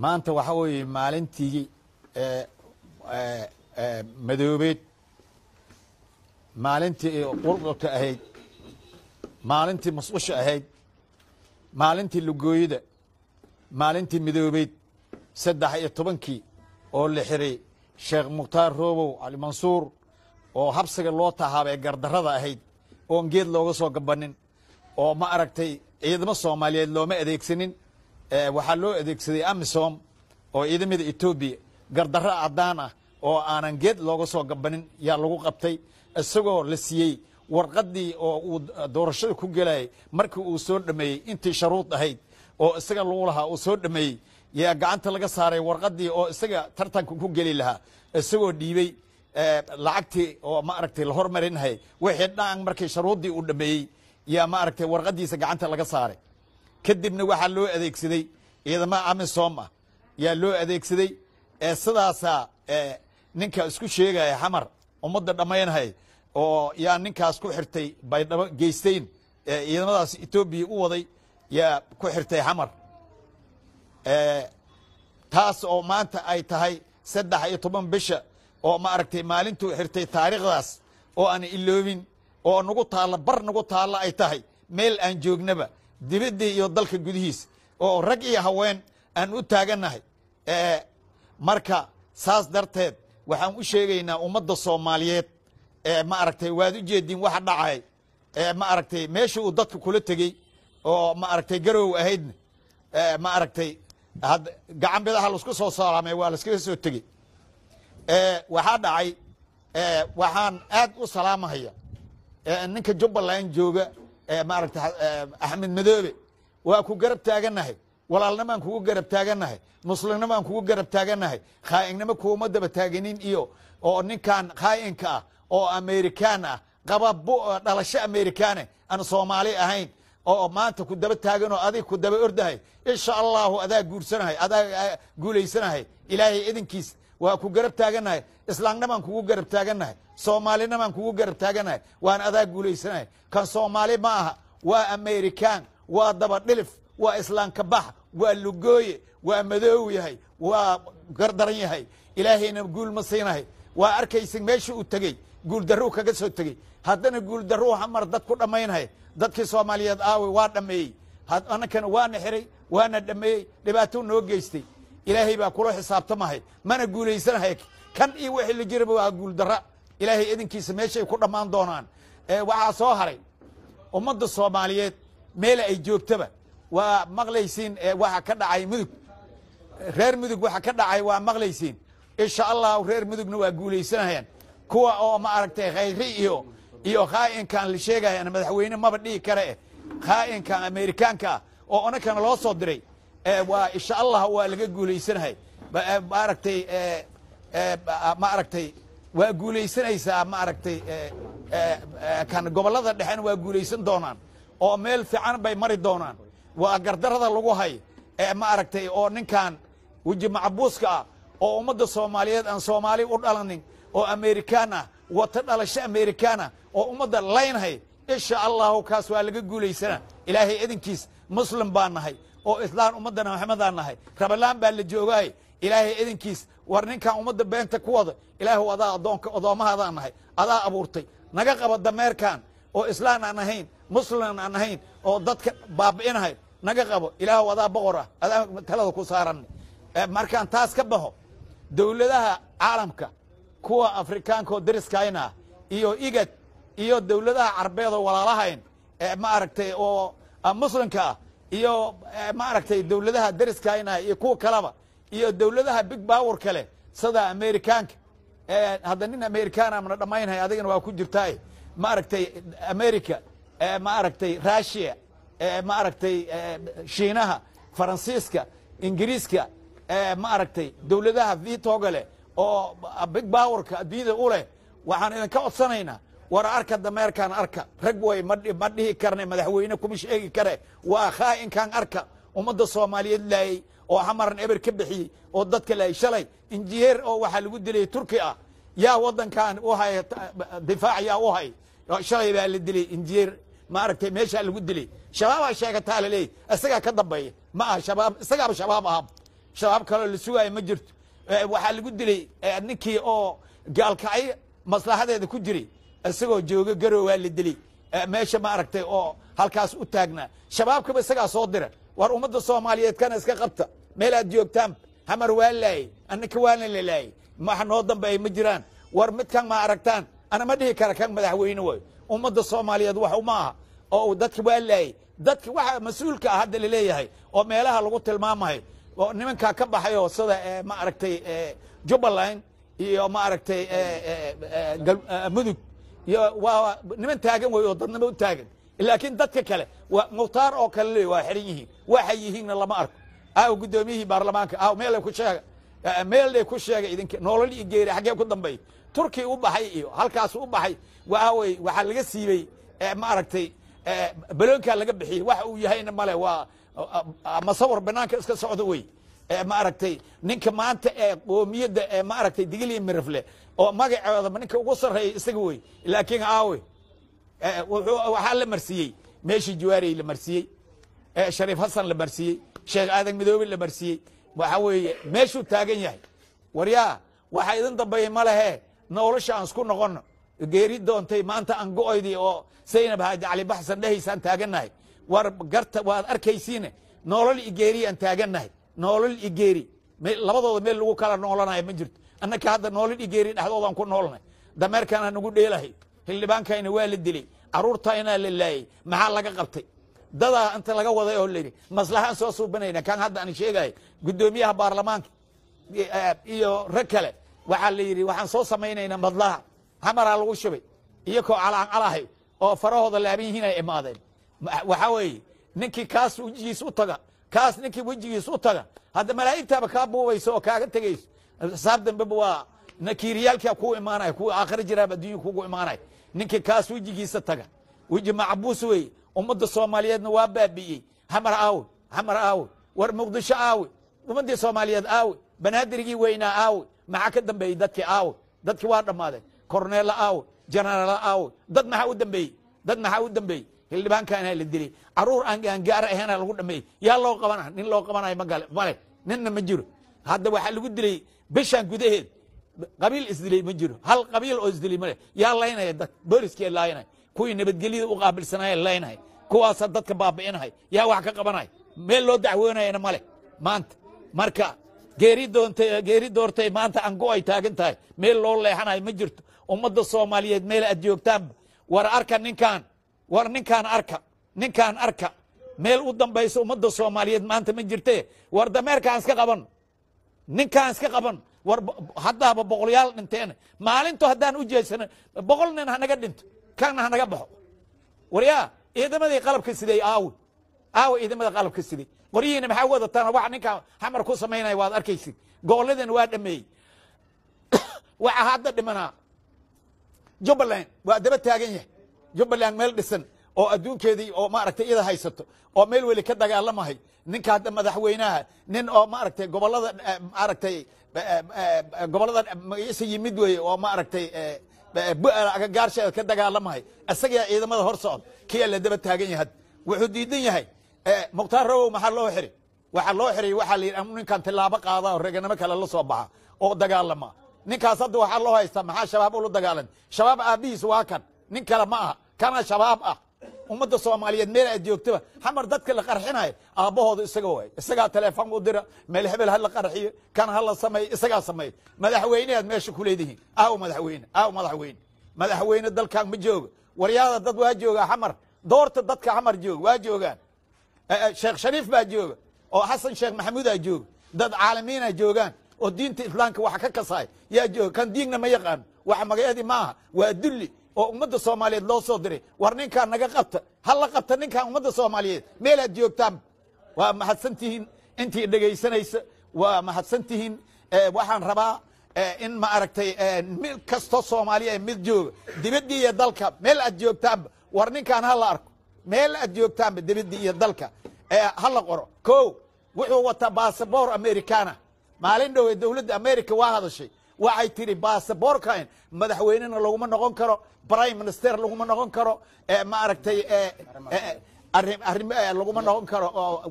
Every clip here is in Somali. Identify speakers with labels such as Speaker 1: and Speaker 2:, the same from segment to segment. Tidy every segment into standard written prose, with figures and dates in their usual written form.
Speaker 1: maanta waxa weeye maalintii madoobeed maalintii qurqurka ahayd maalintii masqusha ahayd maalintii lugooyada maalintii midoobeed 13 oo la xiray sheekh mukhtaar roobow cali mansuur oo habsiga loo tahaabay gardarrada ahayd oo geed looga soo gabanin oo ma aragtay ciidamo Soomaaliyeed looma adeegsanin waxa loo adeegsaday amisom oo ciidamada Itoobiya gardarro cadaan ah oo aanan geed looga soo gabanin yaa lagu qabtay isagoo la siiyey warqadii oo uu doorashada ku galay markii uu soo dhameeyay intii sharuud ahayd oo isaga lagu lahaa uu soo dhameeyay yaa gacanta laga saaray warqadii oo isaga tartanka ku gali lahaa isagoo dhiibay lacagtii oo ma aragtay la hormarinahay wixii dhaan markii sharuudii uu dhameeyay yaa ma aragtay warqadiisa gacanta laga saaray kadibna waxa loo adeegsaday ciidamada amisom ah yaa loo adeegsaday sidaasa ninka isku sheegay xamar umada dhameeynahay oo yaa ninkaas ku xirtay baydhabo geysteen ciidamadaas Itoobiya u waday yaa ku xirtay xamar taas oo maanta ay tahay 13 bisha oo ma aragtay maalintuu xirtay taariikhdaas oo aan iloobin oo nagu taala ay tahay meel aan joognaba dibadii iyo dalka gudihiis oo rag iyo haween aan u taaganahay marka saas darteed waxaan u sheegaynaa ummadda Soomaaliyeed ma aragtay waad u jeedin waxa dhacay ma aragtay meesha uu dadku kula tagay oo ma aragtay garow ahayd ma aragtay gacan bidaha la isku soo salaamay waa la iska soo tagay waxa dhacay waxaan aad u salaamahaya ninka Jubbaland jooga ma aragtay Axmed Madoobe waa ku garab taaganahay walaalnimaan kugu garab taaganahay muslimnimaan kugu garab taaganahay khaa'innimo kuuma daba taaganin iyo oo ninkan khaa'inka ah oo Amerikaan ah qaba dhalasho Amerikaan aan Soomaali ahayn oo maanta ku daba taagan oo adiga ku daba ordahay insha Allah adaa guursanahay adaa guuleysanahay ilaahay idinkiis waa ku garab taaganahay islaamnimaan kugu garab taaganahay Soomaalinimaan kugu garab taaganahay waan adaa guuleysanahay kan Soomaali ma aha waa Amerikaan waa daba dhilif waa islaamka bax waa lugooye waa madoow yahay waa gardaran yahay ilaahayna guul ma siinahay waa arkaysin meesha uu tagay guul darro kaga soo tagay haddana guul darro xamar dad ku dhameeyay dadkii Soomaaliyeed aawi waa dhameeyay annakana waana xiray waana dhameeyay dhibaato noo geystay ilaahay baa kula xisaabtamahay mana guuleysanahay kan iyo wixii la jiraba waa guul darro ilaahay idinkiisa meeshay ku dhamaan doonaan waxa soo haray ummadda Soomaaliyeed meel ay joogtaba waa maqlaysiin waxa ka dhacay mudug reer mudug waxa ka dhacay waa maqlaysiin insha Allah reer mudugna waa guuleysanayaan kuwa oo ma aragtay khayri iyo khaa'inkan la sheegayaan madaxweyne maba dhigi kare khaa'inkan Amerikaanka oo anakana loo soo diray waa insha Allah waa laga guuleysanahay ma aragtay waa guuleysanaysa ma aragtay kan gobolada dhaxan waa guuleysan doonaan oo meel fiican bay mari doonaan waa gardarada lagu hay ma aragtay oo ninkan wajhi macbuuska oo ummadda Soomaaliyeed aan Soomaali u dhalanin oo Amerikaan ah wata dhalasho Amerikaan ah oo ummadda laynhay insha Allah kaas waa laga guuleysana ilaahay idinkiis muslim baan nahay oo islaan ummadana Maxamedaan nahay rabalaan baa la joogay ilaahay idinkiis war ninkan ummadda beenta ku wada ilaahu wadaa adoonka odoomahaada nahay adaa abuurtay naga qaba dameerkan oo islaan aan ahayn muslim aan ahayn oo dadka baabi'inahay naga qabo ilaahu wadaa boqor ah adaa talada ku saaran markaan taas ka baxo dawladaha caalamka kuwa Afrikaanka oo dariskayna iyo igad iyo dawladaha Carbeed oo walaalahayn ma aragtay oo muslimka iyo ma aragtay dawladaha dariskayna iyo kuwa kalaba iyo dawladaha big power kale sida Amerikaanka hadda nin Amerikaan ama dhameynay adigana waa ku jirtaa ma aragtay America ma aragtay Russia ma aragtay Shiinaha Faransiiska Ingiriiska ma aragtay dawladaha veto gale oo big power ka adduunyada u leh waxaan idin ka codsanaynaa war arka dameerkan arka rag way ma dhihi karnay madaxweyne kuma sheegi kare waa khaa'inkan arka ummadda Soomaaliyeed laayay oo xamaran eber ka bixiyay oo dadka laay shalay injineer oo waxa lagu dilay Turkiga yaa wadankan u hay difaac yaa u hay shalay baa la dilay injineer ما أركتي ماشى اللي قد لي شباب الشيخ تعالى لي السجا كذب بيه ما شباب السجا بشباب أهم shabaab kaloo la sugaayo ma jirto waxaa lagu dilay ninkii oo gaalkacay maslaxadeeda ku jiray isagoo jooga garowaa la dilay meesha ma aragtay oo halkaas u taagnaa shabaabkaba isagaa soo dira war ummadda soomaaliyeed kana iska qabta meel aad joogtaan hamar waa laayey annaka waana la laayey waxa noo dambeeya ma jiraan war midkan ma aragtaan ana ma dhihi kara kan madaxweyne waayo ummadda soomaaliyeed wax uma aha oo dadki waa laayey dadki waxa mas-uulka ah hadda laleeyahay oo meelaha lagu tilmaamayo oo nimankaa ka baxayoo sida ma aragtay jubbaland iyo ma aragtay mudug iyo waa niman taagan wey oo dadnimo u taagan laakiin dadka kale waa mukhtaar oo kale leey waa xiran yihiin waxay yihiinna lama arko aaw guddoomiyihii baarlamaanka aaw meelay ku sheega meelay ku sheega idinka nolol iyo geeri xaggee ku dambeey turki u baxay iyo halkaas u baxay waawey waxaa laga siibay ma aragtay baloonkaa laga bixiyey waxa uu yahayna male waa masawir banaanka iska socda wey ma aragtay ninka maanta qoomiyadda ma aragtay digil iyo mirifle oo magacooda ninka ugu sarreeya isaga wey laakiin aawe waxaa la marsiiyey meeshii jawaarey la marsiiyey shariif xasan la marsiiyey sheekh aadan midoobe la marsiiyey waxa weeye meeshuu taagan yahay waryaa waxa idin dambeeyey ma lehe nolosha aan isku noqono geeri doontay maanta aan go-oydii oo saynab haaji cali baxsan dhehaysaan taagannahay war garta waad arkaysiine nolol iyo geeri aan taagannahay nolol iyo geeri labadooda meel lagu kala noolanayo ma jirto annaka hadda nolol iyo geeri dhexdoodaan ku noolnay dameerkaana nagu dheelahay xildhibaankayna waa la dilay carruurtaynaa la laayey maxaa laga qabtay dadaa inta laga waday oo layidhi maslaxaan soo suubanayna kan hadda aan sheegahay guddoomiyaha baarlamaanka iyo rag kale waxaa la yidhi waxaan soo samaynaynaa madlaha hamaraa lagu shubay iyakoo calahay oo farahooda laaban yihiin ay imaadeen waxaa weeye ninkii kaas wejigiis u taga kaas ninkii wejigiis u taga hadda malaa'igtaaba kaa buubayso oo kaaga tegayso xisaab dambeba waa nakiiriyaalkaa kuu imaanaya kuwa aakhira jiraaba adduunya kugu imaanaya ninkii kaas wejigiisa taga weji macbuus weeye ummadda soomaaliyeedna waa baabi'iyey hamar aawe hamar aawe war muqdisho aawe ummaddii soomaaliyeed aawe banaadirigii weynaa aawe maxaa ka dambeeyey dadkii aawe dadkii waa dhammaadeen korneella aawe jenaraala aawe dad maxaa u dambeeyey dad maxaa u dambeeyey xildhibaankaana la dilay carruur aan gaara ahaana lagu dhameeyey yaa loo qabana nin loo qabanayo male ninna ma jiro hadda waxaa lagu dilay bishaan gudaheed qabiil isdilay ma jiro hal qabiil oo isdilay male yaa laynaya dad booliskee laynaya kuwii nabadgelyada u qaabilsanaya laynaya kuwaasa dadka baabi'inahay yaa wax ka qabanaya meel loo dacwoonayana male maanta marka geeri doortay maanta aan go-ay taagan tahay meel loo leexanayo ma jirto ummadda soomaaliyeed meel aad joogtaanba war arka ninkaan arka meel u dambaysa ummadda soomaaliyeed maanta ma jirte war dameerkaan iska qaban ninkaan iska qaban war haddaaba boqolyaal dhinteen maalinto haddaan u jeedsano 100 nin hanaga dhinto kana hanaga baxo waryaa ciidamadii qalabka siday aawe ciidamada qalabka siday qoryihiina maxaa wadataan wax ninkaan xamar ku samaynaya waad arkaysid gooladan waa dhameeyey waxa hadda dhimanaa jubbaland waa daba taagan yahay jubbaland meel dhisan oo adduunkeedii oo maaragtay iyada haysato oo meel weli ka dagaalamahay ninka hadda madaxweynaha nin oo maaragtay gobollada maaragtay gobollada magaciisa yimid weeye oo maaragtay agagaarsheeda ka dagaalamahay isagaa ciidamada hor socda kiyaa la daba taagan yahay wuxuu diidan yahay mukhtaar rawow maxaa loo xiray waxaa loo xiray waxaa la yidhi ninkan tilaabo qaada oo reeganimo kale la soo baxa oo dagaalama ninkaas hadda waxaa loo haystaa maxaa shabaab ula dagaalan shabaab aabbihiis waa kan nin kale ma aha kana shabaab ah ummadda soomaaliyeed meel aad joogtaba xamar dadka la qarxinayo aabbahooda isaga waay isagaa teleefon u dira meel hebel ha la qarxiyo kan ha la sameeyo isagaa sameeyo madaxweyneaad meesha ku leedihiin madaxweyne dalkan ma joogo waryaada dad waa joogaa xamar doorta dadka xamar jooga waa joogaan sheekh shariif baa jooga oo xasan sheekh maxamuudaa jooga dad caalamiina joogaan oo diinta islaamka wax ka kasaay yaa jooga kan diigna ma yaqaano wax magaceedii maaha waa dulli oo ummadda soomaaliyeed loo soo diray war ninkaan naga qabta ha la qabta ninkaan ummadda soomaaliyeed meelaad joogtaan waa mahadsantihiin intii dhegaysanaysa waa mahadsantihiin waxaan rabaa in ma aragtay mid kasto soomaaliya mid jooga dibaddii iyo dalka meel aad joogtaanba war ninkaan ha la arko meel aad joogtaanba dibaddii iyo dalka ha la qoro ko wuxuu wataa basaboor americana maalin dhowe dowladda america waa hadashay waxay tiri basaboorkan madaxweynena laguma noqon karo prime minister laguma noqon karo ma aragtay laguma noqon karo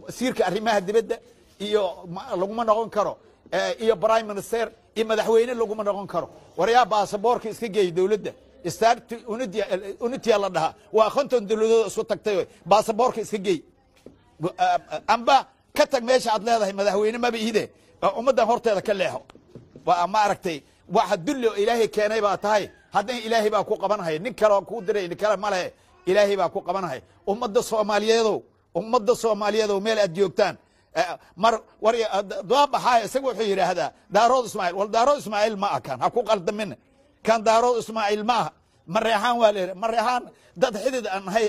Speaker 1: wasiirka arrimaha dibadda iyo laguma noqon karo iyo prime minister iyo madaxweyne laguma noqon karo waryaa baasaboorka iska geey dawladda istaarti unitiya la dhahaa waa 50 dawladood isku tagtay baasaboorka iska geey amba ka tag meesha aad leedahay madaxweyne maba ihide ummadan horteeda ka leexo waa ma aragtay waxa dullo ilaahay keenay baa tahay haddana ilaahay baa ku qabanaya nin kale ku diray nin kale ma leh ilaahay baa ku qabanaya ummadda Soomaaliyeed meel aad joogtaan mar war doobaxay isagu wuxuu yiraahdaa daarood Ismaaciil wal daarood Ismaaciil ma akan ha ku qaldamin kan daarood Ismaaciil ma mareexaan waa leeyahay mareexaan dad xidid aan hay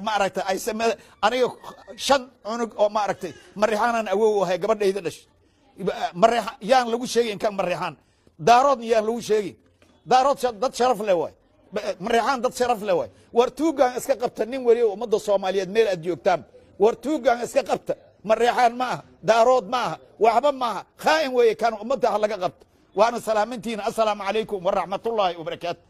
Speaker 1: ma aragtay ay samee aniga 5 cunug oo ma aragtay mareexaan awow wahay gabadhayda dhash mareexaan yaan lagu sheegay kan mareexaan daarood yaan lagu sheegay daarood dad sharaf leh way mareexaan dad sharaf leh way war tuugan iska qabta nin wariyo ummadda Soomaaliyeed meel aad joogtaan war tuugan iska qabta mareexaan ma daarood ma waxba ma khaa'in way kan ummadda laga qabto waana salaamintiina assalaamu alaykum wa rahmatullahi wa barakatuh